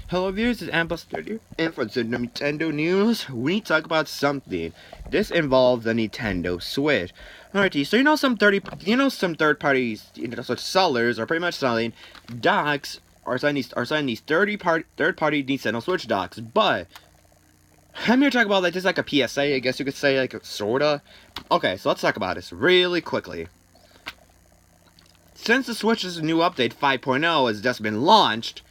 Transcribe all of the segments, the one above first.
Hello viewers, it's Ambassador here, and for the Nintendo news, we need to talk about something. This involves the Nintendo Switch. Alrighty, so some third parties, such sellers are pretty much selling docks or selling these third party Nintendo Switch docks. But I'm here to talk about this is like a PSA, I guess you could say, like sorta. Okay, so let's talk about this really quickly. Since the Switch's new update 5.0 has just been launched,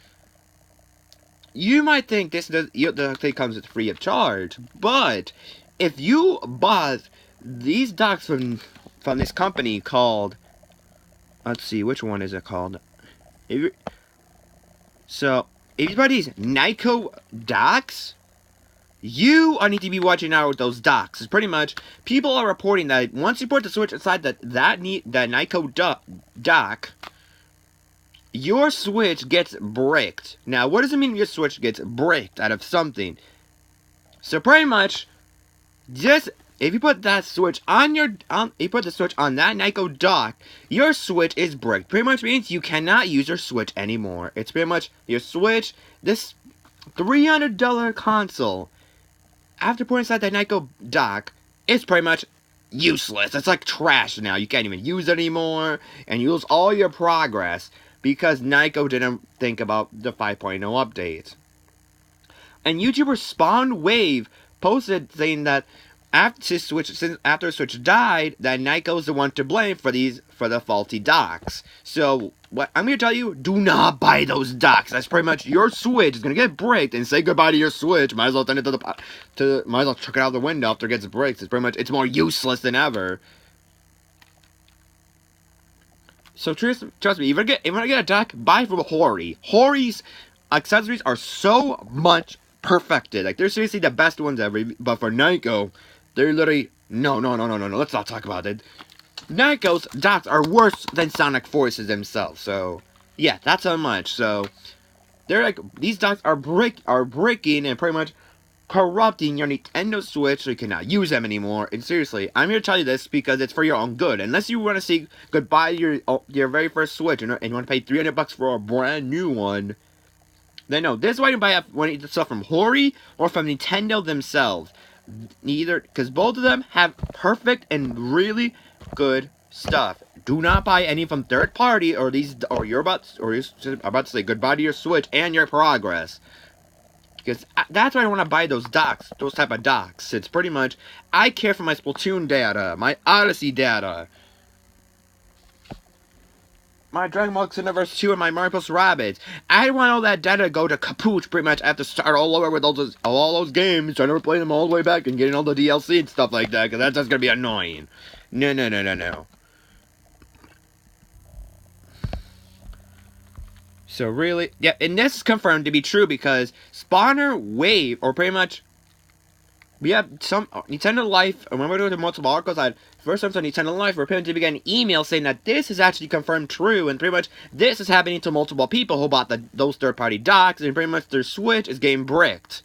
you might think the thing comes free of charge, but if you bought these docks from this company called, let's see, which one is it called? If you buy these Nyko Docks, you need to be watching out with those docks. It's pretty much, people are reporting that once you put the Switch inside that Nyko Dock, your Switch gets bricked. Now, what does it mean your Switch gets bricked out of something? So pretty much, just if you put that Switch on you put the Switch on that Nyko Dock, your Switch is bricked. Pretty much means you cannot use your Switch anymore. It's pretty much your Switch, this $300 console, after putting inside that Nyko Dock, it's pretty much useless. It's like trash now. You can't even use it anymore, and you lose all your progress because Nyko didn't think about the 5.0 update. And YouTuber Spawn Wave posted saying that after Switch died, that Nyko's the one to blame for the faulty docks. So what I'm gonna tell you, do not buy those docks. That's pretty much your Switch is gonna get bricked, and say goodbye to your Switch. Might as well send it might as well chuck it out the window after it gets bricked. It's more useless than ever. So trust me, if you want to get a dock, buy from Hori. Hori's accessories are so much perfected. Like, they're seriously the best ones ever. But for Nyko, they're literally no. Let's not talk about it. Nyko's docks are worse than Sonic Forces themselves. So yeah, that's how much. So they're like, these docks are breaking and pretty much corrupting your Nintendo Switch so you cannot use them anymore. And seriously, I'm here to tell you this because it's for your own good. Unless you want to say goodbye to your very first Switch and you want to pay $300 for a brand new one, then no, this is why you buy stuff from Hori or from Nintendo themselves. Neither, because both of them have perfect and really good stuff. Do not buy any from third party or you're about to say goodbye to your Switch and your progress. Because that's why I want to buy those docks, those type of docks. It's pretty much, I care for my Splatoon data, my Odyssey data, my Dragon Ball Xenoverse 2, and my Mario Plus Rabbids. I want all that data to go to Capuch pretty much. I have to start all over with all those games, trying to play them all the way back and getting all the DLC and stuff like that, because that's just going to be annoying. No. So really, yeah, and this is confirmed to be true because Spawner Wave, or pretty much, we have some Nintendo Life, and when we're doing the multiple articles, first time on Nintendo Life, we're apparently to get an email saying that this is actually confirmed true, and pretty much this is happening to multiple people who bought those third-party docks, and pretty much their Switch is getting bricked.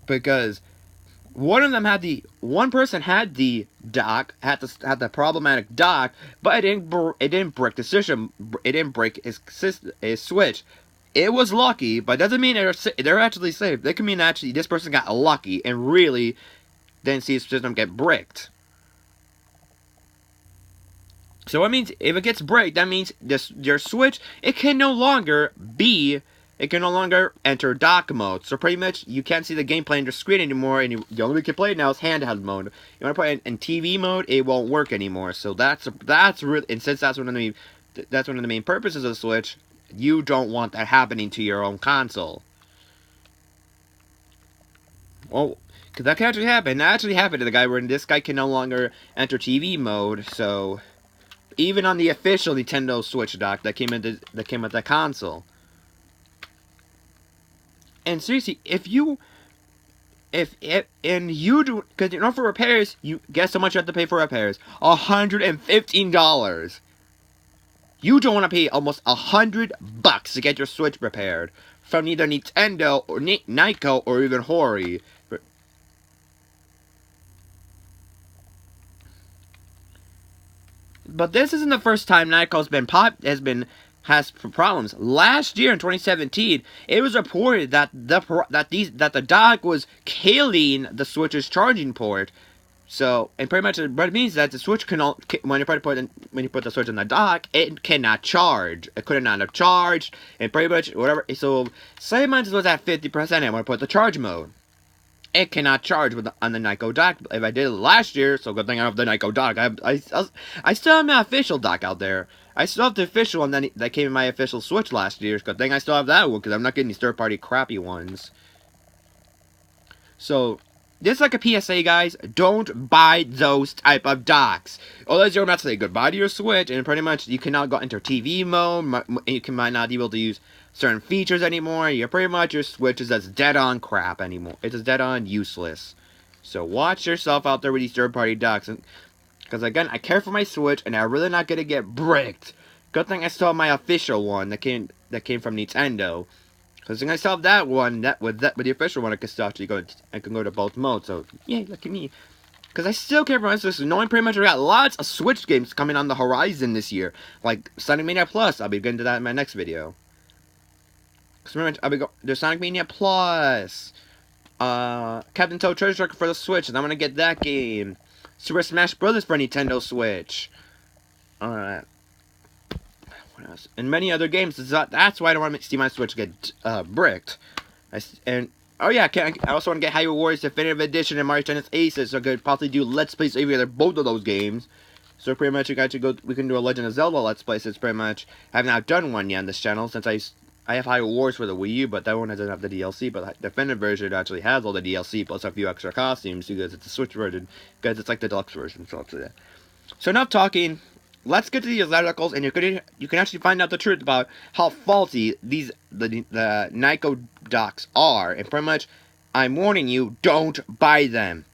Because one person had the dock, had the problematic dock, but it didn't break the system. It didn't break his Switch. It was lucky, but doesn't mean they're actually safe. They can mean actually this person got lucky and really didn't see his system get bricked. So what means if it gets bricked, that means your Switch it can no longer enter dock mode. So pretty much, you can't see the gameplay on your screen anymore, and the only way you can play it now is handheld mode. You want to play it in TV mode, it won't work anymore. So that's really, and since that's one of the main purposes of the Switch, you don't want that happening to your own console. Well, because that can actually happen. That actually happened to the guy where this guy can no longer enter TV mode. So even on the official Nintendo Switch dock that came with the console. And seriously, because for repairs, you guess how much you have to pay for repairs? $115. You don't want to pay almost $100 to get your Switch repaired from either Nintendo or Nyko or even Hori. But this isn't the first time Nyko has been has problems. Last year in 2017, it was reported that the dock was killing the Switch's charging port. So, and pretty much what it means is that the Switch when you put the Switch in the dock, it cannot charge. It could not have charged, and pretty much whatever. So, say mine was at 50%, and when I put the charge mode, it cannot charge on the Nyko Dock. If I did it last year, so good thing I have the Nyko Dock. I still have my official dock out there. I still have the official one that came in my official Switch last year. Good thing I still have that one, because I'm not getting these third-party crappy ones. So, just like a PSA, guys, don't buy those type of docks. Unless you're about to say goodbye to your Switch, and pretty much you cannot go into TV mode, and might not be able to use certain features anymore. You're pretty much, your Switch is just dead-on crap anymore. It's just dead-on useless. So watch yourself out there with these third-party docks. Because, again, I care for my Switch, and I'm really not going to get bricked. Good thing I still have my official one that came from Nintendo. Because I still have that one, with the official one, I can still actually go to both modes. So, yay, look at me. Because I still care for my Switch, knowing pretty much we got lots of Switch games coming on the horizon this year. Like Sonic Mania Plus, I'll be getting to that in my next video. Because remember, there's Sonic Mania Plus. Captain Toad Treasure Tracker for the Switch, and I'm going to get that game. Super Smash Bros. For Nintendo Switch. What else? And many other games. That's why I don't want to see my Switch get bricked. Oh yeah, I also want to get Hyrule Warriors Definitive Edition and Mario Tennis Aces, so I could possibly do Let's Plays either both of those games. So pretty much, we can do a Legend of Zelda Let's Play. So it's pretty much, I have not done one yet on this channel since I have Hyrule Wars for the Wii U, but that one doesn't have the DLC. But the definitive version actually has all the DLC plus a few extra costumes because it's a Switch version, because it's like the deluxe version. So enough talking. Let's get to these articles, and you can actually find out the truth about how faulty the Nyko docks are. And pretty much, I'm warning you, don't buy them,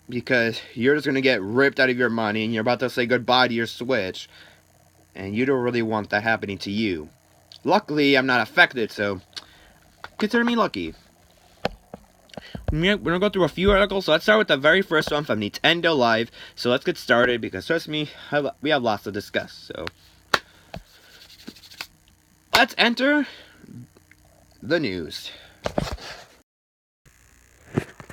because you're just gonna get ripped out of your money, and you're about to say goodbye to your Switch, and you don't really want that happening to you. Luckily, I'm not affected, so consider me lucky. We're gonna go through a few articles, so let's start with the very first one from Nintendo Live. So let's get started, because trust me, we have lots to discuss. So let's enter the news.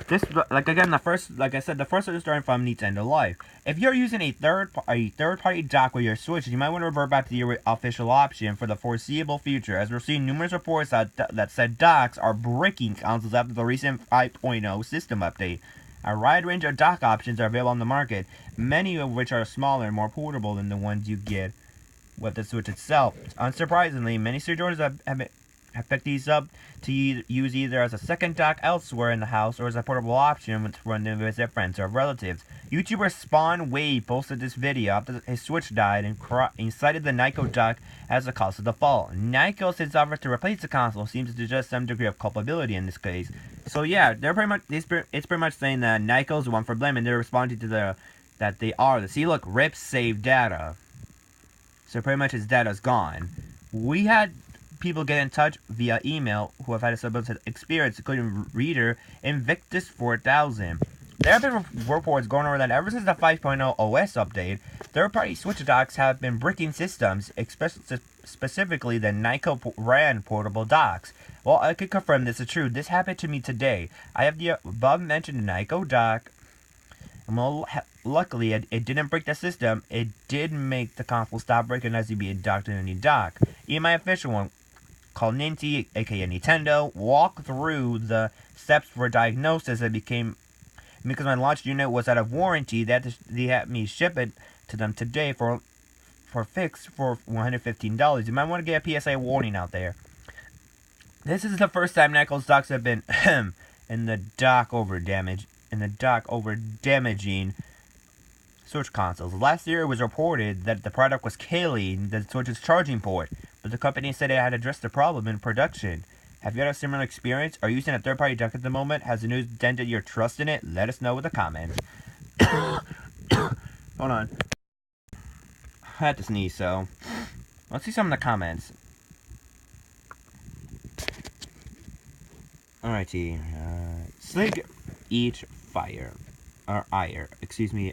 Like I said, the first is starting from Nintendo Live. If you're using a third-party dock with your Switch, you might want to revert back to your official option for the foreseeable future, as we're seeing numerous reports that said docks are breaking consoles after the recent 5.0 system update. A wide range of dock options are available on the market, many of which are smaller and more portable than the ones you get with the Switch itself. Unsurprisingly, many Switch owners have picked these up to use either as a second dock elsewhere in the house or as a portable option when they visit friends or relatives. YouTuber Spawn Wade posted this video after his Switch died and cited the Nyko Dock as the cause of the fall. Nyko, since offered to replace the console, seems to suggest some degree of culpability in this case. So yeah, it's pretty much saying that Nyko's the one for blame, and they're responding to that they are. See, look, RIP save data. So pretty much his data's gone. We had people get in touch via email who have had a similar experience, including reader Invictus 4000. There have been reports going over that ever since the 5.0 OS update, third-party Switch docks have been bricking systems, specifically the Nyko ran portable docks. Well, I can confirm this is true. This happened to me today. I have the above-mentioned Nyko dock. Well, luckily, it didn't break the system. It did make the console stop recognizing being docked in any dock. Even my official one, called Ninty, aka Nintendo, walked through the steps for diagnosis and because my launch unit was out of warranty, they had me ship it to them today for fix for $115. You might want to get a PSA warning out there. This is the first time Nyko's docks have been in the dock over damaging Switch consoles. Last year, it was reported that the product was killing the Switch's charging port, but the company said it had addressed the problem in production. Have you had a similar experience? Are you using a third-party dock at the moment? Has the news dented your trust in it? Let us know in the comments. Hold on. I had to sneeze, so let's see some of the comments. Alrighty. Slig eat fire. Or ire. Excuse me.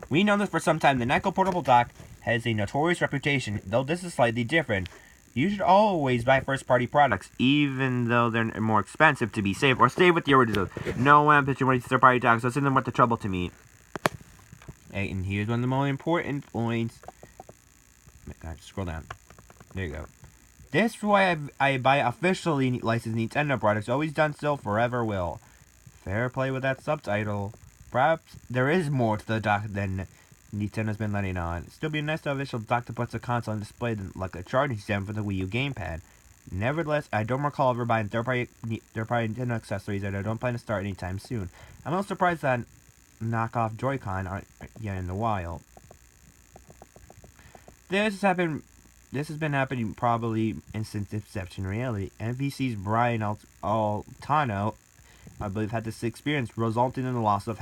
We know this for some time. The Nyko portable dock has a notorious reputation, though this is slightly different. You should always buy first-party products, even though they're more expensive, to be safe, or stay with the original. No one pitching with third-party docs, so send them worth the trouble to me. Hey, and here's one of the most important points. Oh my God, scroll down. There you go. This is why I buy officially licensed Nintendo products. Always done so, forever will. Fair play with that subtitle. Perhaps there is more to the dock than Nintendo's been letting on. Still be nice to official dock to put the console on display than like a charging stand for the Wii U gamepad. Nevertheless, I don't recall ever buying third-party Nintendo accessories, and I don't plan to start anytime soon. I'm a little surprised that knockoff Joy-Con aren't yet in the wild. This has been happening probably since inception, really. NBC's Brian Altano, I believe, had this experience, resulting in the loss of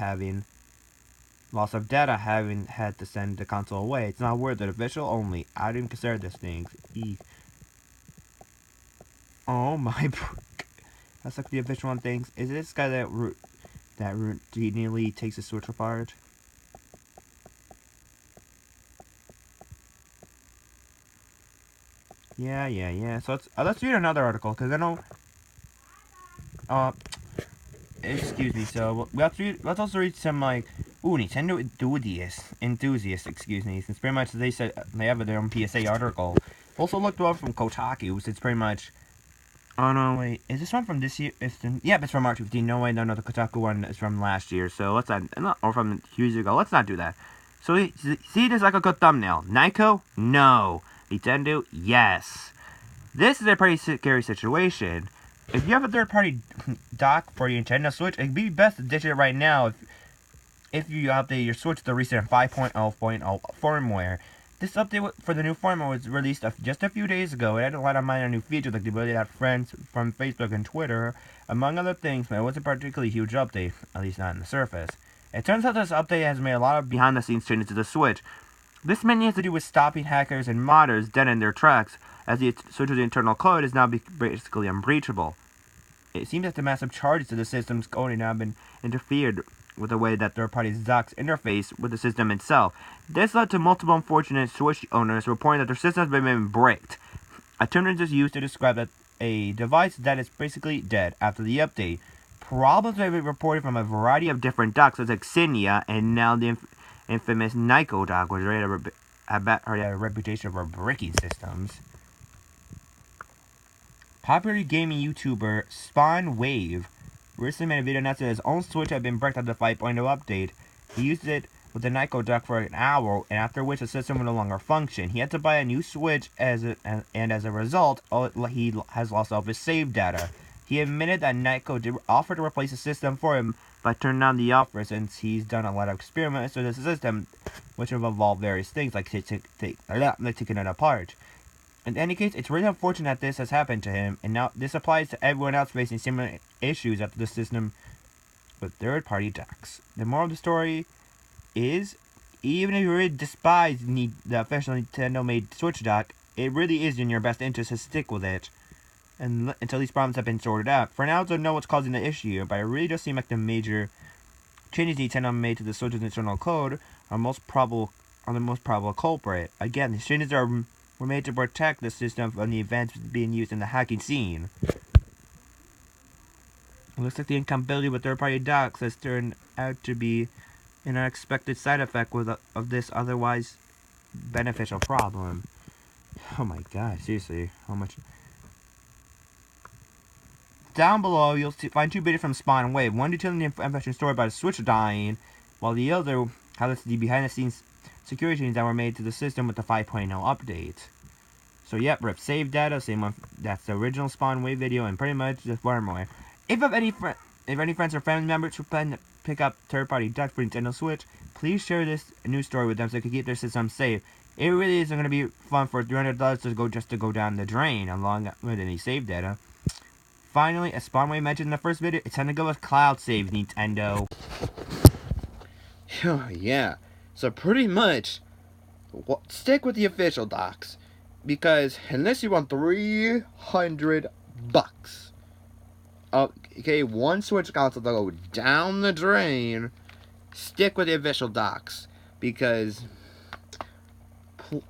data, having had to send the console away. It's not worth it. Official only. I didn't consider this thing. Oh my! That's like the official on things. Is it this guy that routinely takes a Switch apart? Yeah. So let's read another article, because I know. Excuse me. So let's also read some like Nintendo enthusiasts. Excuse me, since pretty much they said they have their own PSA article. Also looked up from Kotaku. It's pretty much. Oh no, wait. Is this one from this year? It's from March 15. No, wait, no, the Kotaku one is from last year. So let's not, or from 2 years ago. Let's not do that. So see this like a good thumbnail. Nyko? No. Nintendo? Yes. This is a pretty scary situation. If you have a third-party dock for your Nintendo Switch, it'd be best to ditch it right now if you update your Switch to the recent 5.0.0 firmware. This update for the new firmware was released just a few days ago. It had a lot of minor new features like the ability to have friends from Facebook and Twitter, among other things, but it wasn't a particularly huge update, at least not on the surface. It turns out this update has made a lot of behind-the-scenes changes to the Switch. This mainly has to do with stopping hackers and modders dead in their tracks, as the Switch's internal code is now basically unbreachable. It seems that the massive charges to the system's coding have been interfered with the way that third-party docks interface with the system itself. This led to multiple unfortunate Switch owners reporting that their systems have been bricked. A term is used to describe a device that is basically dead after the update. Problems have been reported from a variety of different docks, such as Xenia and now the infamous Nyko Dock, which already had a reputation for bricking systems. Popular gaming YouTuber Spawn Wave recently made a video announcing that his own Switch had been bricked after the 5.0 update. He used it with the Nyko Dock for an hour, and after which the system would no longer function. He had to buy a new Switch, and as a result, he has lost all of his save data. He admitted that Nyko did offer to replace the system for him, but turned down the offer since he's done a lot of experiments with the system, which have involved various things like taking it apart. In any case, it's really unfortunate that this has happened to him, and now this applies to everyone else facing similar issues after the system with third-party docks. The moral of the story is, even if you really despise the official Nintendo-made Switch dock, it really is in your best interest to stick with it until these problems have been sorted out. For now, I don't know what's causing the issue, but it really does seem like the major changes Nintendo made to the Switch's internal code are the most probable culprit. Again, these changes were made to protect the system from the events being used in the hacking scene. It looks like the incompatibility with third-party docks has turned out to be an unexpected side effect of this otherwise beneficial problem. Oh my god, seriously, how much... Down below, you'll find two videos from Spawn and Wave. One detailing the information story about a Switch dying, while the other highlights the behind-the-scenes security changes that were made to the system with the 5.0 update. So yep, rip save data, same one. That's the original Spawn Wave video, and pretty much just firmware. If you have any friends or family members who plan to pick up third-party docks for Nintendo Switch, please share this news story with them so they can keep their system safe. It really isn't going to be fun for $300 to go down the drain along with any save data. Finally, as Spawn Wave mentioned in the first video, it's time to go with cloud save, Nintendo. Yeah, so pretty much, stick with the official docks. Because unless you want $300, okay, one Switch console to go down the drain, stick with the official docks. Because,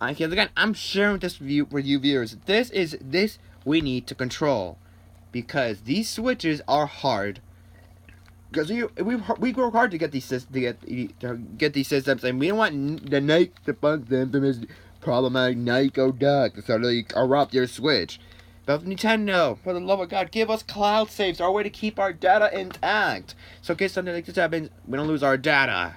again, I'm sharing this with you viewers. This we need to control, because these switches are hard. Because we work hard to get these these systems, and we don't want the Nyko infamous problematic Nyko Dock to suddenly corrupt your Switch. But Nintendo, for the love of God, give us cloud saves, our way to keep our data intact. So in case something like this happens, we don't lose our data.